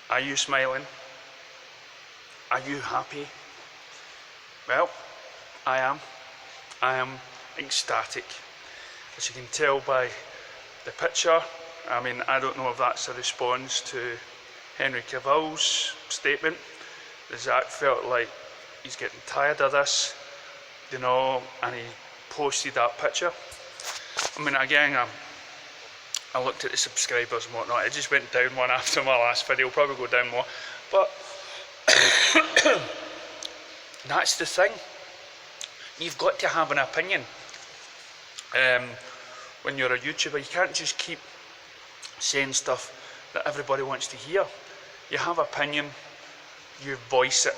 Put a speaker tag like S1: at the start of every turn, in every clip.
S1: Are you smiling? Are you happy? Well, I am. I am ecstatic. As you can tell by the picture, I mean, I don't know if that's a response to Henry Cavill's statement. Zach felt like he's getting tired of this, you know, and he posted that picture. I mean, again, I looked at the subscribers and whatnot. It just went down one after my last video. Probably go down more, but that's the thing. You've got to have an opinion. When you're a YouTuber, you can't just keep saying stuff that everybody wants to hear. You have opinion, you voice it,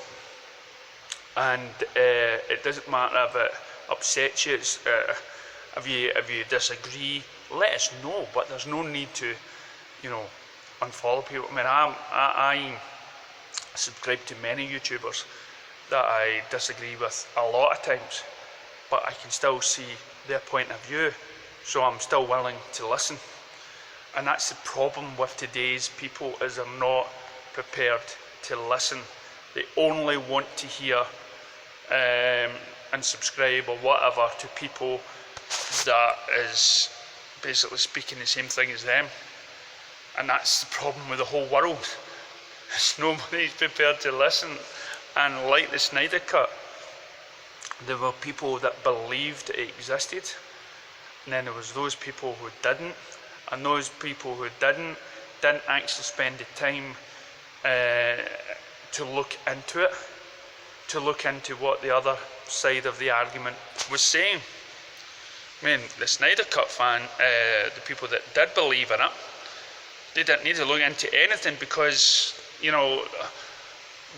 S1: and it doesn't matter if it upsets you. If you disagree, let us know. But there's no need to, you know, unfollow people. I mean, I subscribe to many YouTubers that I disagree with a lot of times, but I can still see their point of view, so I'm still willing to listen. And that's the problem with today's people, is they're not prepared to listen. They only want to hear and subscribe or whatever to people that is basically speaking the same thing as them. And that's the problem with the whole world. Nobody's prepared to listen. And like the Snyder Cut, there were people that believed it existed, and then there was those people who didn't, and those people who didn't actually spend the time to look into it, to look into what the other side of the argument was saying. I mean, the Snyder Cut fan, the people that did believe in it, they didn't need to look into anything, because, you know,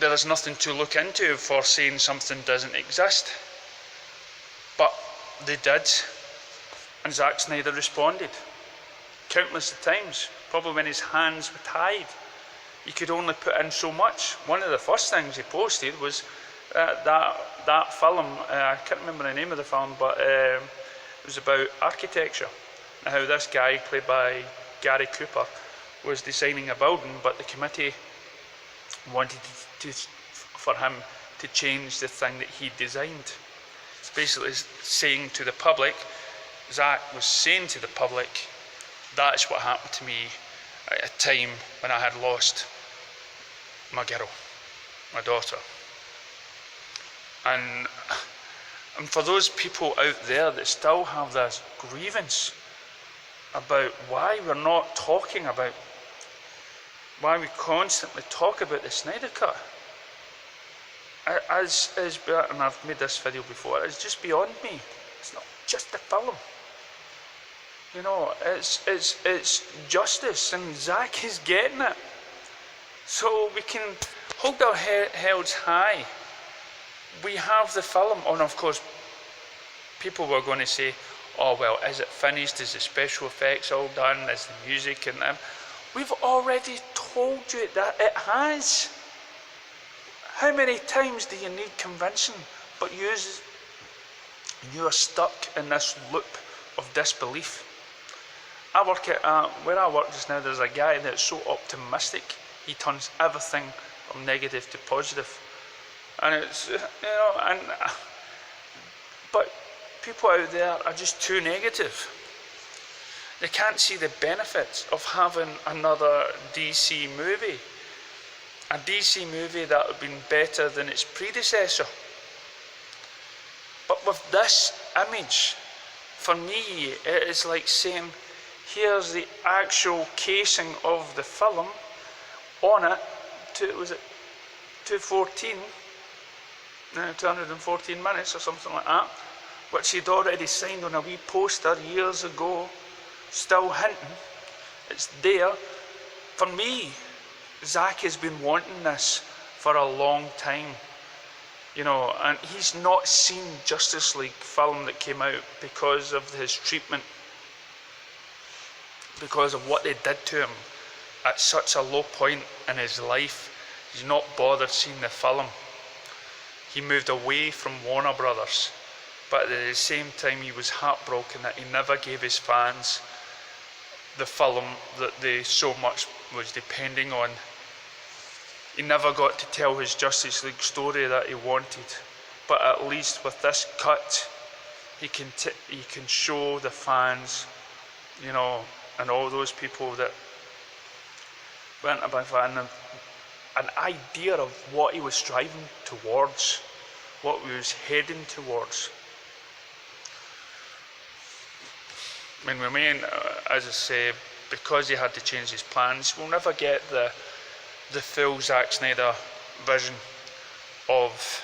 S1: there is nothing to look into for saying something doesn't exist. But they did, and Zack Snyder responded countless of times, probably when his hands were tied. He could only put in so much. One of the first things he posted was that film, I can't remember the name of the film, but it was about architecture, and how this guy, played by Gary Cooper, was designing a building, but the committee wanted for him to change the thing that he designed. It's basically saying to the public, Zach was saying to the public, that's what happened to me at a time when I had lost my girl, my daughter. And for those people out there that still have this grievance about why we're not talking about, why we constantly talk about the Snyder Cut, and I've made this video before, it's just beyond me. It's not just a film. You know, it's justice, and Zach is getting it. So we can hold our heads high. We have the film, and of course, people were going to say, oh well, is it finished? Is the special effects all done? Is the music and them? We've already told you that it has. How many times do you need convincing? But you are stuck in this loop of disbelief. I work at where I work just now. There's a guy that's so optimistic. He turns everything from negative to positive, and it's, you know, but people out there are just too negative. They can't see the benefits of having another DC movie. A DC movie that would have been better than its predecessor. But with this image, for me, it is like saying, here's the actual casing of the film. On it, was it 214 minutes or something like that, which he'd already signed on a wee poster years ago, still hinting. It's there. For me, Zach has been wanting this for a long time, you know, and he's not seen Justice League film that came out because of his treatment, because of what they did to him at such a low point in his life. He's not bothered seeing the film. He moved away from Warner Brothers, but at the same time he was heartbroken that he never gave his fans the film that they so much was depending on He never got to tell his Justice League story that he wanted, but at least with this cut, he can show the fans, you know, and all those people that weren't a big fan, an idea of what he was striving towards, what he was heading towards. I mean, we may, as I say, because he had to change his plans, we'll never get the full Zack Snyder vision of,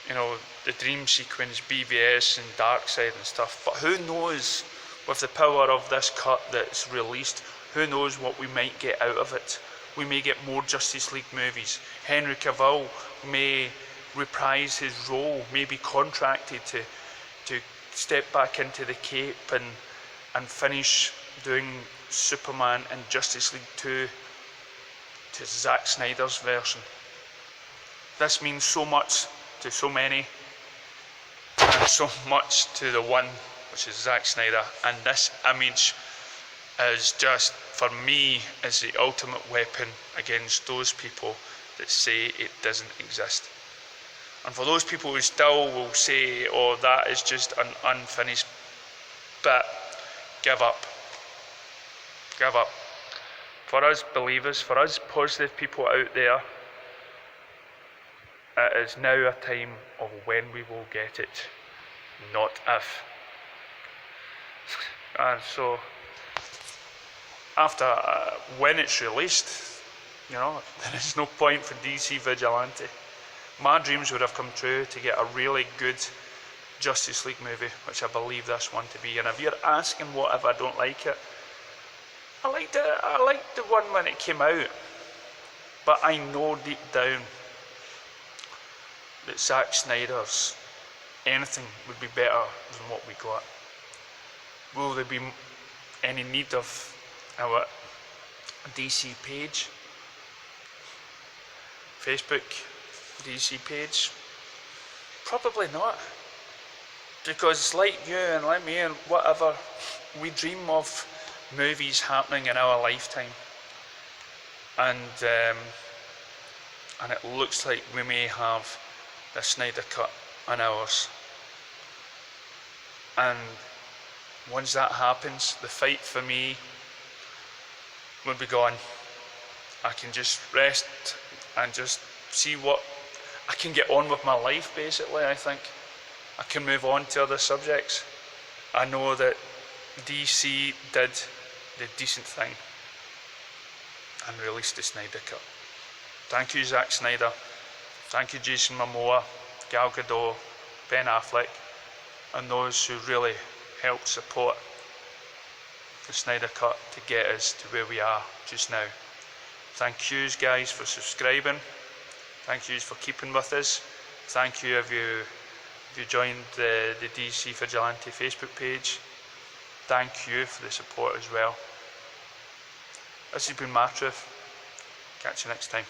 S1: you know, the dream sequence, BVS and Darkseid and stuff. But who knows, with the power of this cut that's released, who knows what we might get out of it. We may get more Justice League movies. Henry Cavill may reprise his role, may be contracted to step back into the cape and finish doing Superman and Justice League 2 to Zack Snyder's version. This means so much to so many, and so much to the one, which is Zack Snyder. And this image is just, for me, is the ultimate weapon against those people that say it doesn't exist. And for those people who still will say, oh, that is just an unfinished bit, give up. Give up. For us believers, for us positive people out there, it is now a time of when we will get it, not if. And so, after when it's released, you know, there is no point for DC Vigilante. My dreams would have come true to get a really good Justice League movie, which I believe this one to be. And if you're asking what if I don't like it, I liked the one when it came out, but I know deep down that Zack Snyder's anything would be better than what we got. Will there be any need of our DC page, Facebook DC page? Probably not, because like you and like me and whatever, we dream of movies happening in our lifetime, and it looks like we may have the Snyder Cut on ours. And once that happens, the fight for me will be gone. I can just rest and just see what I can get on with my life, basically. I think I can move on to other subjects. I know that DC did the decent thing and released the Snyder Cut. Thank you, Zack Snyder. Thank you, Jason Momoa, Gal Gadot, Ben Affleck, and those who really helped support the Snyder Cut to get us to where we are just now. Thank you guys for subscribing. Thank you for keeping with us. Thank you if you joined the DC Vigilante Facebook page. Thank you for the support as well. This has been Matruth. Catch you next time.